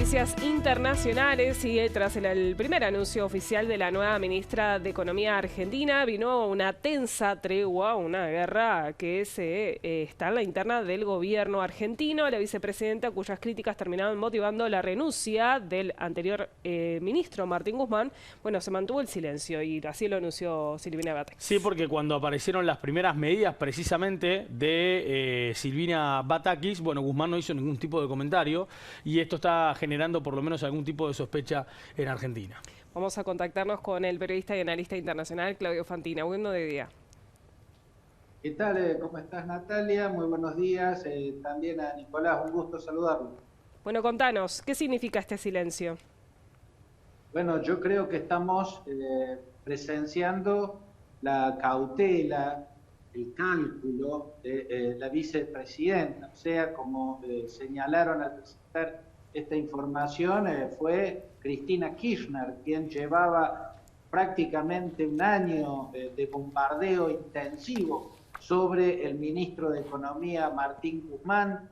noticias internacionales y tras el primer anuncio oficial de la nueva ministra de Economía argentina, vino una tensa tregua, una guerra que está en la interna del gobierno argentino. La vicepresidenta, cuyas críticas terminaron motivando la renuncia del anterior ministro Martín Guzmán, bueno, se mantuvo el silencio y así lo anunció Silvina Batakis. Sí, porque cuando aparecieron las primeras medidas precisamente de Silvina Batakis, bueno, Guzmán no hizo ningún tipo de comentario y esto está generando por lo menos algún tipo de sospecha en Argentina. Vamos a contactarnos con el periodista y analista internacional Claudio Fantina. Buenos días. ¿Qué tal? ¿Cómo estás, Natalia? Muy buenos días. También a Nicolás, un gusto saludarlo. Bueno, contanos, ¿qué significa este silencio? Bueno, yo creo que estamos presenciando la cautela, el cálculo de la vicepresidenta. O sea, como señalaron al presentar esta información, fue Cristina Kirchner quien llevaba prácticamente un año de bombardeo intensivo sobre el ministro de Economía Martín Guzmán,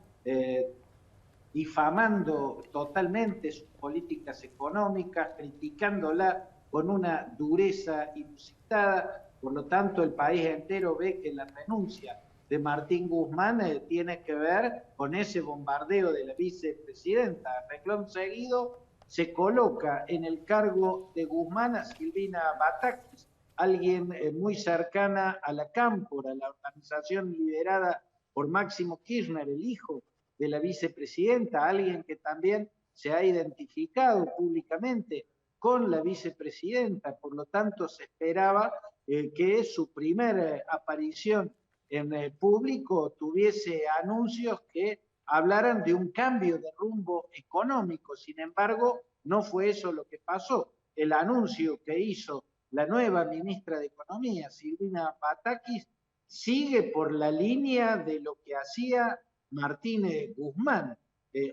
difamando totalmente sus políticas económicas, criticándola con una dureza inusitada. Por lo tanto, el país entero ve que la renuncia de Martín Guzmán tiene que ver con ese bombardeo de la vicepresidenta. A renglón seguido se coloca en el cargo de Guzmán a Silvina Batakis, alguien muy cercana a la Cámpora, la organización liderada por Máximo Kirchner, el hijo de la vicepresidenta, alguien que también se ha identificado públicamente con la vicepresidenta. Por lo tanto, se esperaba que su primera aparición en público tuviese anuncios que hablaran de un cambio de rumbo económico. Sin embargo, no fue eso lo que pasó. El anuncio que hizo la nueva ministra de Economía, Silvina Batakis, sigue por la línea de lo que hacía Martín Guzmán.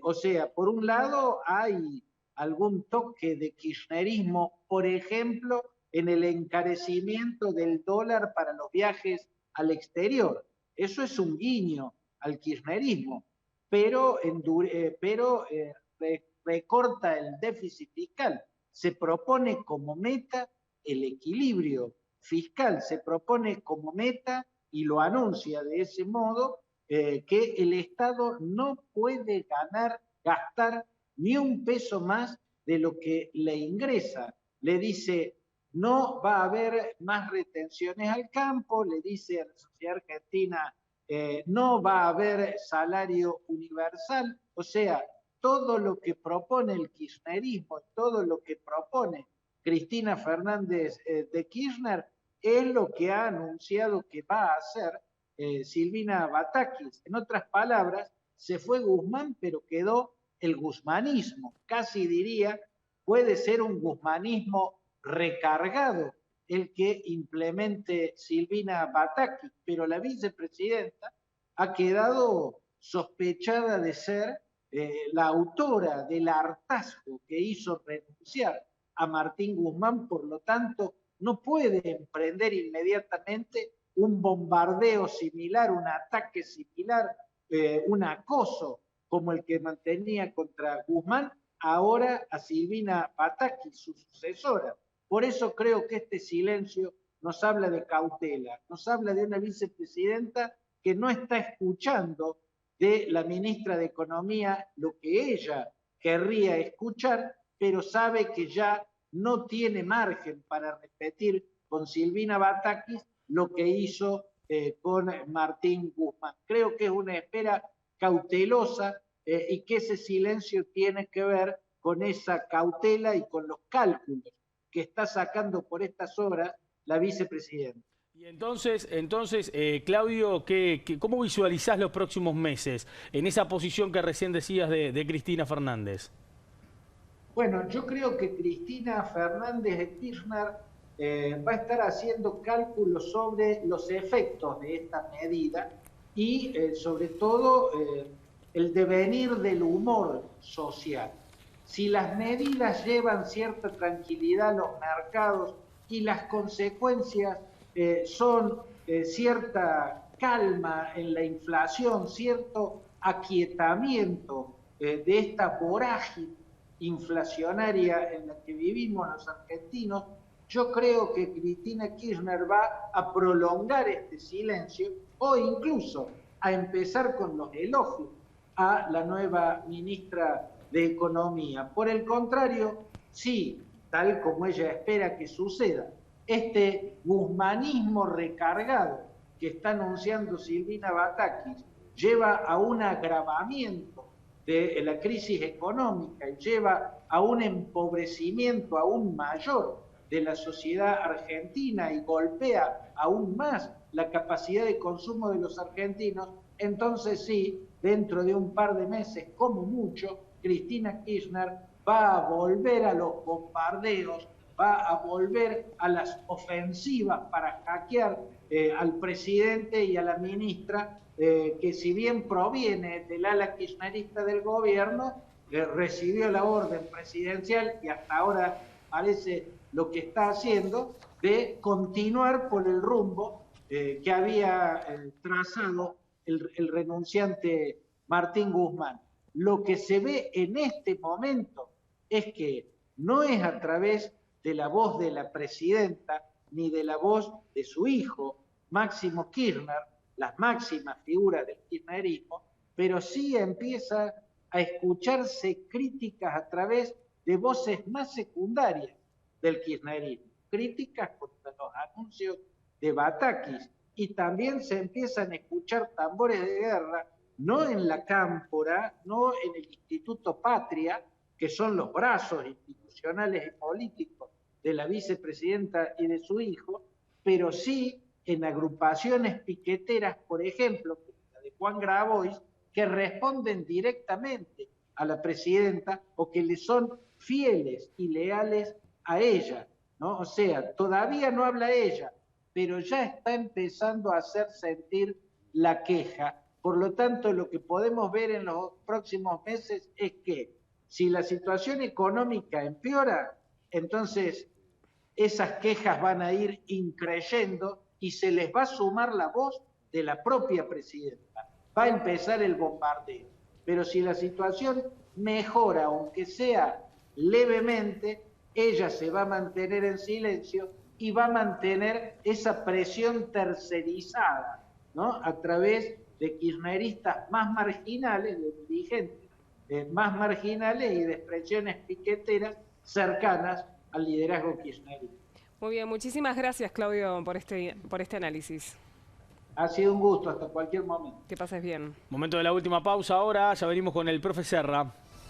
O sea, por un lado hay algún toque de kirchnerismo, por ejemplo, en el encarecimiento del dólar para los viajes al exterior. Eso es un guiño al kirchnerismo, pero recorta el déficit fiscal. Se propone como meta el equilibrio fiscal, se propone como meta y lo anuncia de ese modo, que el Estado no puede gastar ni un peso más de lo que le ingresa. Le dice, no va a haber más retenciones al campo, le dice a la sociedad argentina, no va a haber salario universal. O sea, todo lo que propone el kirchnerismo, todo lo que propone Cristina Fernández de Kirchner es lo que ha anunciado que va a hacer Silvina Batakis. En otras palabras, se fue Guzmán, pero quedó el guzmanismo. Casi diría, puede ser un guzmanismo recargado el que implemente Silvina Batakis, pero la vicepresidenta ha quedado sospechada de ser la autora del hartazgo que hizo renunciar a Martín Guzmán. Por lo tanto, no puede emprender inmediatamente un bombardeo similar, un ataque similar, un acoso como el que mantenía contra Guzmán, ahora a Silvina Batakis, su sucesora. Por eso creo que este silencio nos habla de cautela, nos habla de una vicepresidenta que no está escuchando de la ministra de Economía lo que ella querría escuchar, pero sabe que ya no tiene margen para repetir con Silvina Batakis lo que hizo con Martín Guzmán. Creo que es una espera cautelosa y que ese silencio tiene que ver con esa cautela y con los cálculos que está sacando por estas horas la vicepresidenta. Y entonces Claudio, ¿cómo visualizás los próximos meses en esa posición que recién decías de Cristina Fernández? Bueno, yo creo que Cristina Fernández de Kirchner va a estar haciendo cálculos sobre los efectos de esta medida y sobre todo el devenir del humor social. Si las medidas llevan cierta tranquilidad a los mercados y las consecuencias son cierta calma en la inflación, cierto aquietamiento de esta vorágine inflacionaria en la que vivimos los argentinos, yo creo que Cristina Kirchner va a prolongar este silencio o incluso a empezar con los elogios a la nueva ministra de Economía. Por el contrario, sí, tal como ella espera que suceda, este guzmanismo recargado que está anunciando Silvina Batakis lleva a un agravamiento de la crisis económica y lleva a un empobrecimiento aún mayor de la sociedad argentina y golpea aún más la capacidad de consumo de los argentinos, entonces sí, dentro de un par de meses, como mucho, Cristina Kirchner va a volver a los bombardeos, va a volver a las ofensivas para hackear al presidente y a la ministra, que si bien proviene del ala kirchnerista del gobierno, recibió la orden presidencial y hasta ahora parece lo que está haciendo de continuar por el rumbo que había trazado el renunciante Martín Guzmán. Lo que se ve en este momento es que no es a través de la voz de la presidenta ni de la voz de su hijo, Máximo Kirchner, las máximas figuras del kirchnerismo, pero sí empieza a escucharse críticas a través de voces más secundarias del kirchnerismo, críticas contra los anuncios de Batakis, y también se empiezan a escuchar tambores de guerra, no en la Cámpora, no en el Instituto Patria, que son los brazos institucionales y políticos de la vicepresidenta y de su hijo, pero sí en agrupaciones piqueteras, por ejemplo, la de Juan Grabois, que responden directamente a la presidenta o que le son fieles y leales a ella, ¿no? O sea, todavía no habla ella, pero ya está empezando a hacer sentir la queja. Por lo tanto, lo que podemos ver en los próximos meses es que si la situación económica empeora, entonces esas quejas van a ir increyendo y se les va a sumar la voz de la propia presidenta. Va a empezar el bombardeo. Pero si la situación mejora, aunque sea levemente, ella se va a mantener en silencio y va a mantener esa presión tercerizada, ¿no? A través de kirchneristas más marginales, de dirigentes más marginales y de expresiones piqueteras cercanas al liderazgo kirchnerista. Muy bien, muchísimas gracias, Claudio, por este análisis. Ha sido un gusto, hasta cualquier momento. Que pases bien. Momento de la última pausa ahora, ya venimos con el profe Serra.